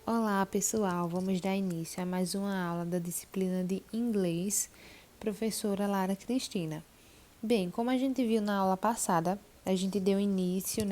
Olá, pessoal! Vamos dar início a mais uma aula da disciplina de inglês, professora Lara Cristina. Bem, como a gente viu na aula passada, a gente deu início,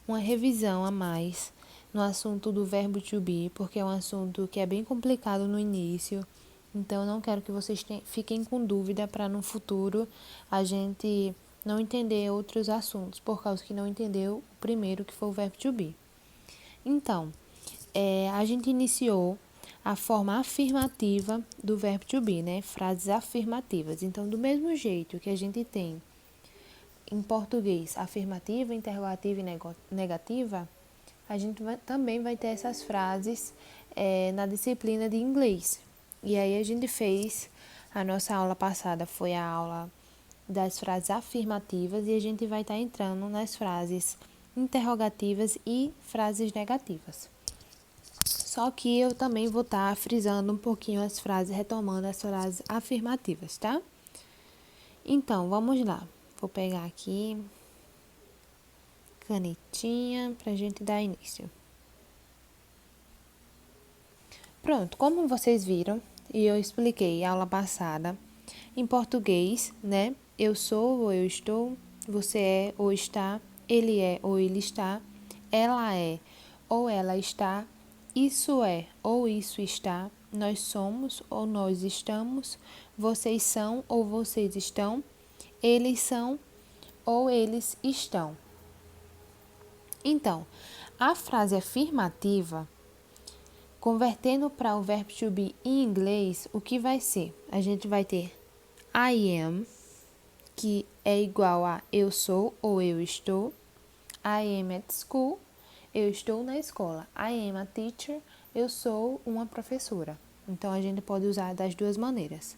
uma revisão a mais no assunto do verbo to be, porque é um assunto que é bem complicado no início, então eu não quero que vocês fiquem com dúvida para no futuro a gente não entender outros assuntos, por causa que não entendeu o primeiro, que foi o verbo to be. Então, a gente iniciou a forma afirmativa do verbo to be, né? Frases afirmativas. Então, do mesmo jeito que a gente tem em português afirmativa, interrogativa e negativa, a gente também vai ter essas frases na disciplina de inglês. E aí a gente fez, a nossa aula passada foi a aula das frases afirmativas e a gente vai estar entrando nas frases interrogativas e frases negativas. Só que eu também vou estar frisando um pouquinho as frases, retomando as frases afirmativas, tá? Então, vamos lá. Vou pegar aqui canetinha pra gente dar início. Pronto, como vocês viram e eu expliquei aula passada, em português, né? Eu sou ou eu estou, você é ou está, ele é ou ele está, ela é ou ela está, isso é ou isso está, nós somos ou nós estamos, vocês são ou vocês estão, eles são ou eles estão. Então, a frase afirmativa, convertendo para o verbo to be em inglês, o que vai ser? A gente vai ter I am, que é igual a eu sou ou eu estou. I am at school, eu estou na escola. I am a teacher, eu sou uma professora. Então, a gente pode usar das duas maneiras.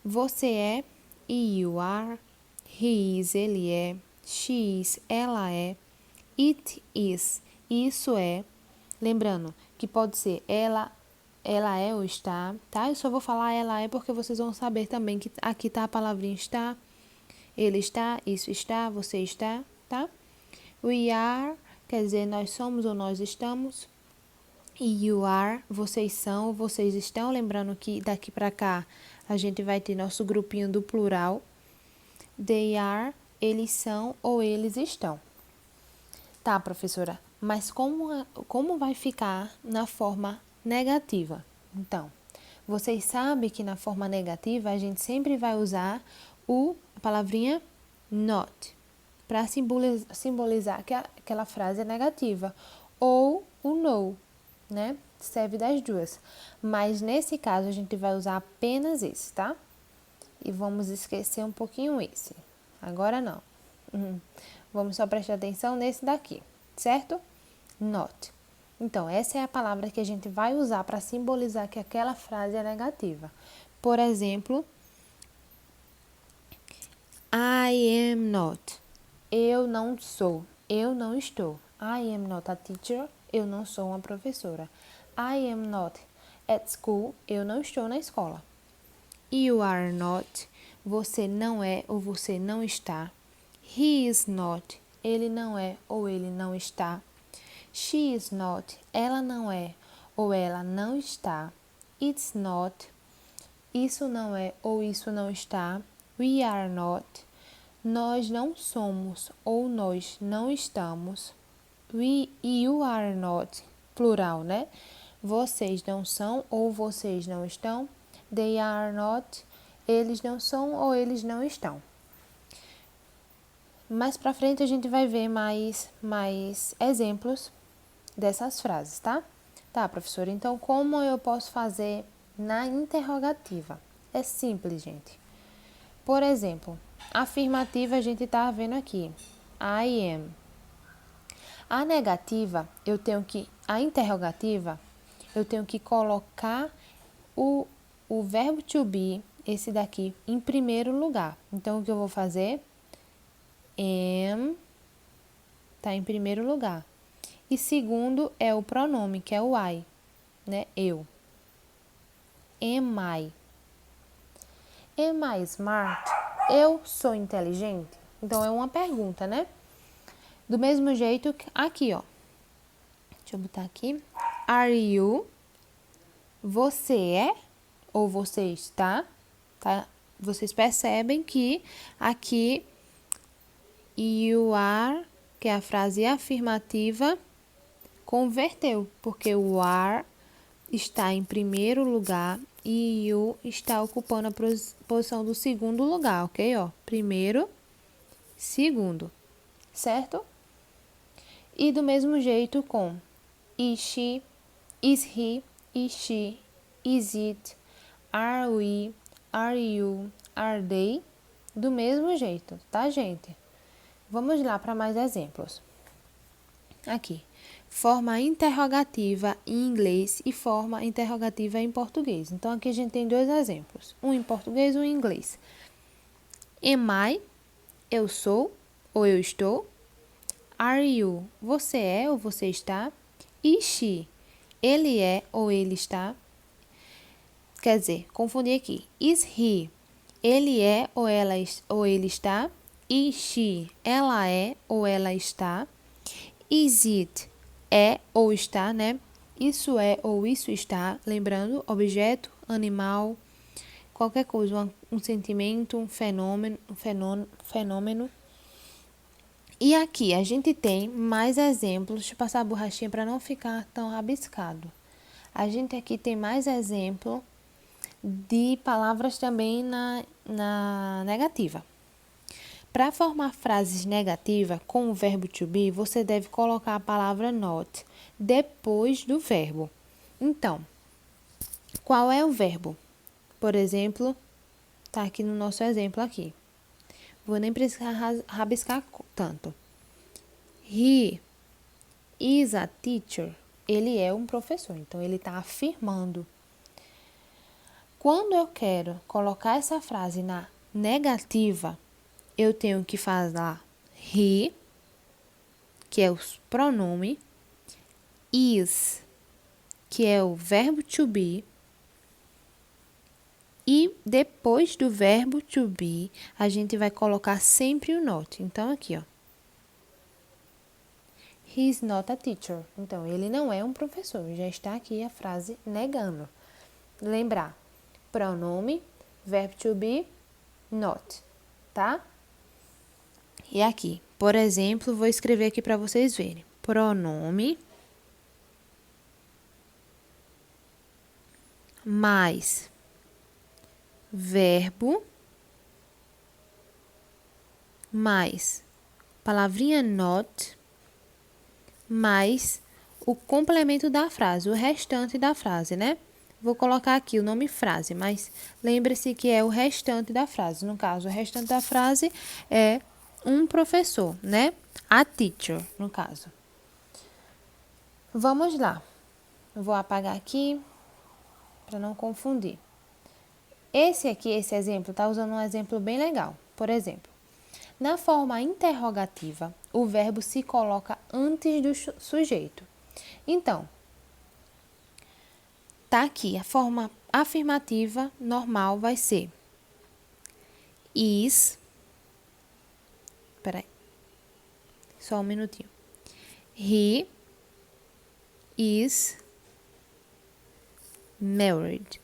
Você é, you are. He is, ele é. She is, ela é. It is, isso é. Lembrando que pode ser ela é ou está, tá? Eu só vou falar ela é porque vocês vão saber também que aqui tá a palavrinha está. Ele está, isso está, você está, tá? We are, quer dizer, nós somos ou nós estamos. E you are, vocês são, vocês estão. Lembrando que daqui para cá a gente vai ter nosso grupinho do plural. They are, eles são ou eles estão. Tá, professora, mas como vai ficar na forma negativa? Então, vocês sabem que na forma negativa a gente sempre vai usar a palavrinha not para simbolizar que aquela frase é negativa, ou o no, né? Serve das duas. Mas nesse caso a gente vai usar apenas esse, tá? E vamos esquecer um pouquinho esse. Agora não. Vamos só prestar atenção nesse daqui, certo? Not. Então, essa é a palavra que a gente vai usar para simbolizar que aquela frase é negativa. Por exemplo, I am not. Eu não sou. Eu não estou. I am not a teacher. Eu não sou uma professora. I am not at school. Eu não estou na escola. You are not. Você não é ou você não está. He is not. Ele não é ou ele não está. She is not. Ela não é ou ela não está. It's not. Isso não é ou isso não está. We are not. Nós não somos ou nós não estamos. You are not. Plural, né? Vocês não são ou vocês não estão. They are not. Eles não são ou eles não estão. Mais pra frente a gente vai ver mais exemplos dessas frases, tá? Tá, professora, então como eu posso fazer na interrogativa? É simples, gente. Por exemplo, afirmativa a gente tá vendo aqui. I am. A negativa, a interrogativa, eu tenho que colocar o verbo to be, esse daqui, em primeiro lugar. Então, o que eu vou fazer? Am, tá em primeiro lugar. E segundo é o pronome, que é o I, né? Eu. Am I? Am I smart? Eu sou inteligente? Então, é uma pergunta, né? Do mesmo jeito que aqui, ó. Deixa eu botar aqui. Are you? Você é ou você está? Tá? Vocês percebem que aqui you are, que é a frase afirmativa, converteu, porque o are está em primeiro lugar e you está ocupando a posição do segundo lugar, ok? Ó, primeiro, segundo, certo? E do mesmo jeito com is she, is he, is she, is it, are we, are you, are they, do mesmo jeito, tá, gente? Vamos lá para mais exemplos. Aqui, forma interrogativa em inglês e forma interrogativa em português. Então, aqui a gente tem dois exemplos, um em português e um em inglês. Am I, eu sou ou eu estou. Are you, você é ou você está. Is she, ele é ou ele está. Quer dizer, confundi aqui. Is he, ele é ou ele está. Is she, ela é ou ela está. Is it, é ou está, né? Isso é ou isso está. Lembrando, objeto, animal, qualquer coisa, um sentimento, um fenômeno. E aqui a gente tem mais exemplos. Deixa eu passar a borrachinha para não ficar tão rabiscado. A gente aqui tem mais exemplo de palavras também na negativa. Para formar frases negativas com o verbo to be, você deve colocar a palavra not depois do verbo. Então, qual é o verbo? Por exemplo, tá aqui no nosso exemplo aqui. Vou nem precisar rabiscar tanto. He is a teacher. Ele é um professor, então ele está afirmando. Quando eu quero colocar essa frase na negativa, eu tenho que falar he, que é o pronome, is, que é o verbo to be, e depois do verbo to be, a gente vai colocar sempre o not. Então, aqui, ó. He is not a teacher. Então, ele não é um professor. Já está aqui a frase negando. Lembrar, pronome, verbo to be, not, tá? E aqui, por exemplo, vou escrever aqui para vocês verem. Pronome mais verbo mais palavrinha not mais o complemento da frase, o restante da frase, né? Vou colocar aqui o nome frase, mas lembre-se que é o restante da frase. No caso, o restante da frase é um professor, né? A teacher, no caso. Vamos lá. Vou apagar aqui para não confundir. Esse exemplo, tá usando um exemplo bem legal. Por exemplo, na forma interrogativa, o verbo se coloca antes do sujeito. Então, tá aqui, a forma afirmativa normal vai ser is. Peraí, só um minutinho. He is married.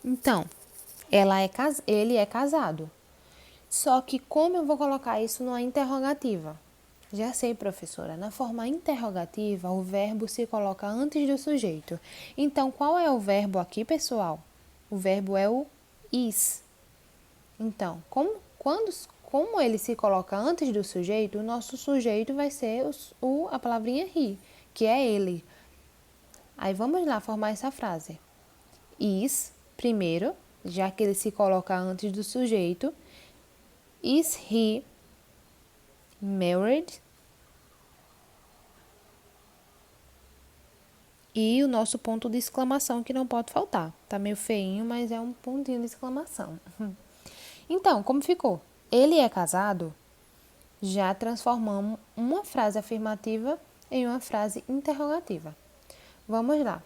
Então, ele é casado. Só que como eu vou colocar isso numa interrogativa? Já sei, professora. Na forma interrogativa, o verbo se coloca antes do sujeito. Então, qual é o verbo aqui, pessoal? O verbo é o is. Então, como ele se coloca antes do sujeito, o nosso sujeito vai ser a palavrinha he, que é ele. Aí, vamos lá formar essa frase. Is, primeiro, já que ele se coloca antes do sujeito. Is he married? E o nosso ponto de exclamação que não pode faltar. Tá meio feinho, mas é um pontinho de exclamação. Então, como ficou? Ele é casado? Já transformamos uma frase afirmativa em uma frase interrogativa. Vamos lá.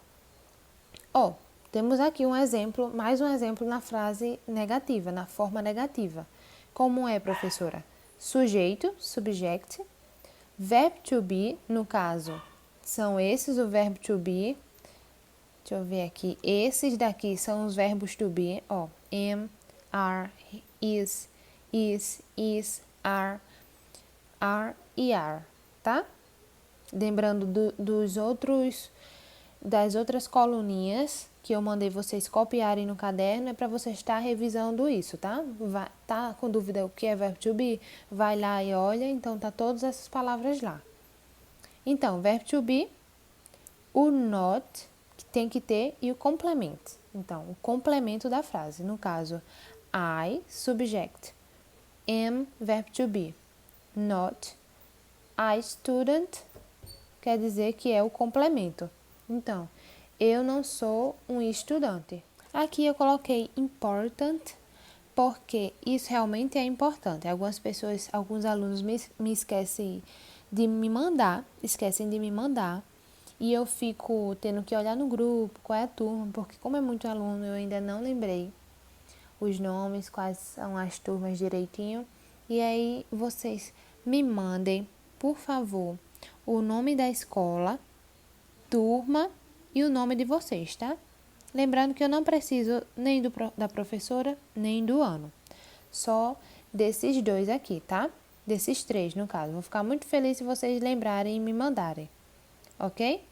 Temos aqui um exemplo, mais um exemplo na frase negativa, na forma negativa. Como é, professora? sujeito, subject, verb to be, no caso, são esses o verbo to be. Deixa eu ver aqui. Esses daqui são os verbos to be, ó. Am, are, is, are e are, tá? Lembrando das outras coluninhas que eu mandei vocês copiarem no caderno, é para você estar revisando isso, tá? Tá com dúvida o que é verbo to be? Vai lá e olha, então tá todas essas palavras lá. Então, verbo to be, o not, que tem que ter, e o complemento. Então, o complemento da frase. No caso, I, subject. Am, verbo to be. Not, a student, quer dizer que é o complemento. Então, eu não sou um estudante. Aqui eu coloquei important, porque isso realmente é importante. Alguns alunos me esquecem de me mandar, e eu fico tendo que olhar no grupo, qual é a turma, porque como é muito aluno, eu ainda não lembrei os nomes, quais são as turmas direitinho. E aí vocês me mandem, por favor, o nome da escola, turma e o nome de vocês, tá? Lembrando que eu não preciso nem da professora, nem do ano. Só desses dois aqui, tá? Desses três, no caso. Vou ficar muito feliz se vocês lembrarem e me mandarem, ok?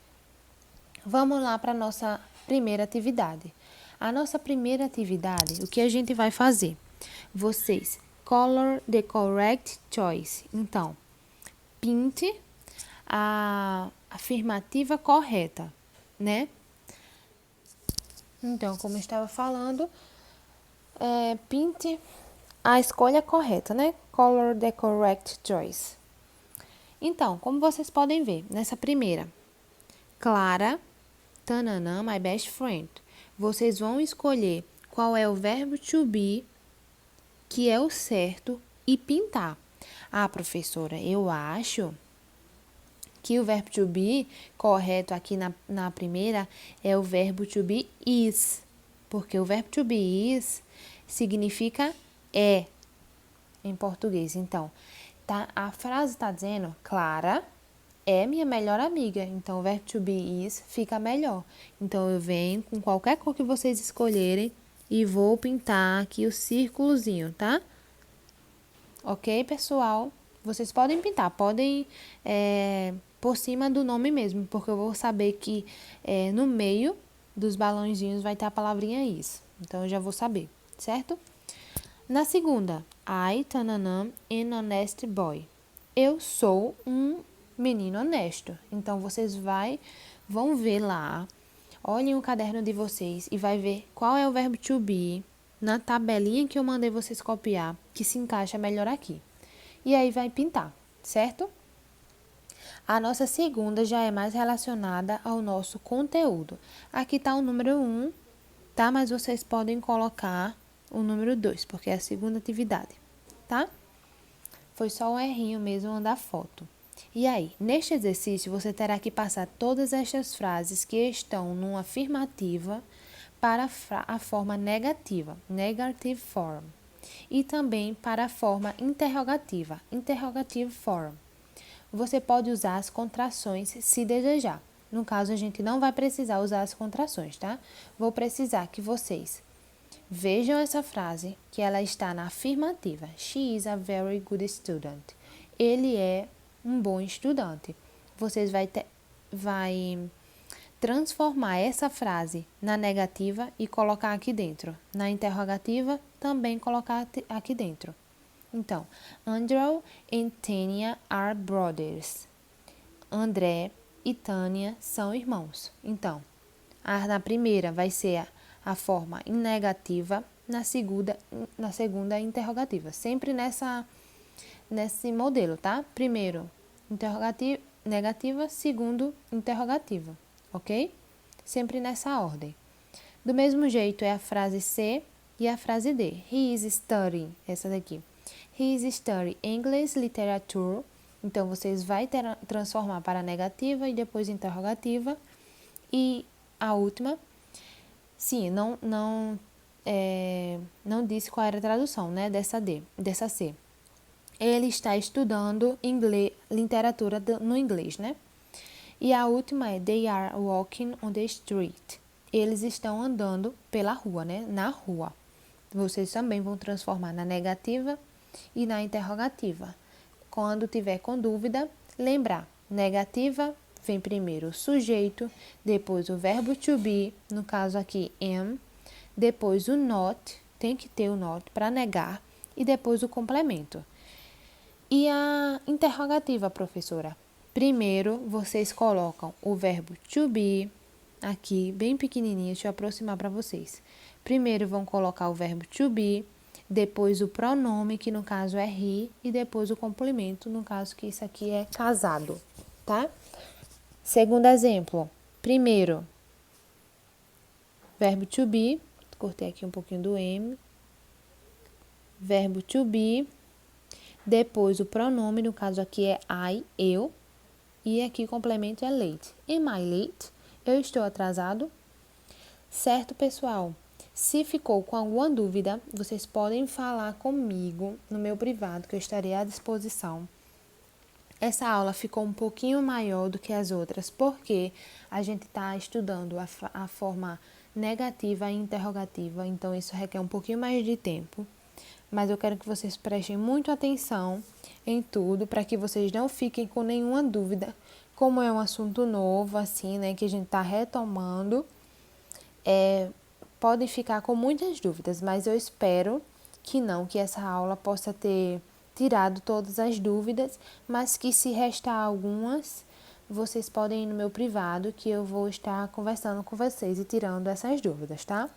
Vamos lá para a nossa primeira atividade. A nossa primeira atividade, o que a gente vai fazer? Vocês, color the correct choice. Então, pinte a afirmativa correta, né? Então, como eu estava falando, pinte a escolha correta, né? Color the correct choice. Então, como vocês podem ver, nessa primeira, Clara, tananã, my best friend. Vocês vão escolher qual é o verbo to be, que é o certo, e pintar. Ah, professora, eu acho que o verbo to be correto aqui na primeira é o verbo to be is, porque o verbo to be is significa é em português. Então, a frase está dizendo, Clara é minha melhor amiga, então o verbo to be is fica melhor. Então, eu venho com qualquer cor que vocês escolherem e vou pintar aqui o círculozinho, tá? Ok, pessoal? Vocês podem pintar, podem por cima do nome mesmo, porque eu vou saber que no meio dos balãozinhos vai ter a palavrinha is. Então, eu já vou saber, certo? Na segunda, I, tananã, an honest boy. Eu sou um menino honesto. Então, vocês vão ver lá, olhem o caderno de vocês e vai ver qual é o verbo to be na tabelinha que eu mandei vocês copiar, que se encaixa melhor aqui. E aí vai pintar, certo? A nossa segunda já é mais relacionada ao nosso conteúdo. Aqui está o número 1, tá? Mas vocês podem colocar o número 2, porque é a segunda atividade, tá? Foi só um errinho mesmo da foto. E aí, neste exercício, você terá que passar todas estas frases que estão numa afirmativa para a forma negativa, negative form, e também para a forma interrogativa, interrogative form. Você pode usar as contrações se desejar. No caso, a gente não vai precisar usar as contrações, tá? Vou precisar que vocês vejam essa frase, que ela está na afirmativa. She is a very good student. Ele é um bom estudante. Vocês vai transformar essa frase na negativa e colocar aqui dentro. Na interrogativa, também colocar aqui dentro. Então, Andrew and Tanya are brothers. André e Tânia são irmãos. Então, na primeira vai ser a forma negativa, na segunda interrogativa. Sempre nesse modelo, tá? Primeiro, interrogativa, negativa, segundo, interrogativa, ok? Sempre nessa ordem. Do mesmo jeito é a frase C e a frase D. He is studying, essa daqui. He is studying English Literature. Então, vocês vão transformar para negativa e depois interrogativa. E a última, sim, não disse qual era a tradução, né, dessa C. ele está estudando inglês, literatura no inglês, né? E a última é they are walking on the street. Eles estão andando pela rua, né? Na rua. Vocês também vão transformar na negativa e na interrogativa. Quando tiver com dúvida, lembrar, negativa vem primeiro o sujeito, depois o verbo to be, no caso aqui am, depois o not, tem que ter o not para negar, e depois o complemento. E a interrogativa, professora? Primeiro, vocês colocam o verbo to be, aqui bem pequenininho, deixa eu aproximar para vocês. Primeiro vão colocar o verbo to be, depois o pronome, que no caso é he, e depois o complemento, no caso que isso aqui é casado, tá? Segundo exemplo, primeiro, verbo to be, cortei aqui um pouquinho do M, verbo to be, depois o pronome, no caso aqui é I, eu, e aqui o complemento é late. Am I late? Eu estou atrasado? Certo, pessoal? Se ficou com alguma dúvida, vocês podem falar comigo no meu privado, que eu estarei à disposição. Essa aula ficou um pouquinho maior do que as outras, porque a gente está estudando a forma negativa e interrogativa, então isso requer um pouquinho mais de tempo. Mas eu quero que vocês prestem muita atenção em tudo, para que vocês não fiquem com nenhuma dúvida. Como é um assunto novo, assim, né, que a gente está retomando, podem ficar com muitas dúvidas, mas eu espero que não, que essa aula possa ter tirado todas as dúvidas, mas que se restar algumas, vocês podem ir no meu privado, que eu vou estar conversando com vocês e tirando essas dúvidas, tá?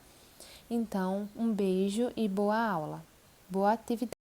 Então, um beijo e boa aula. Boa atividade.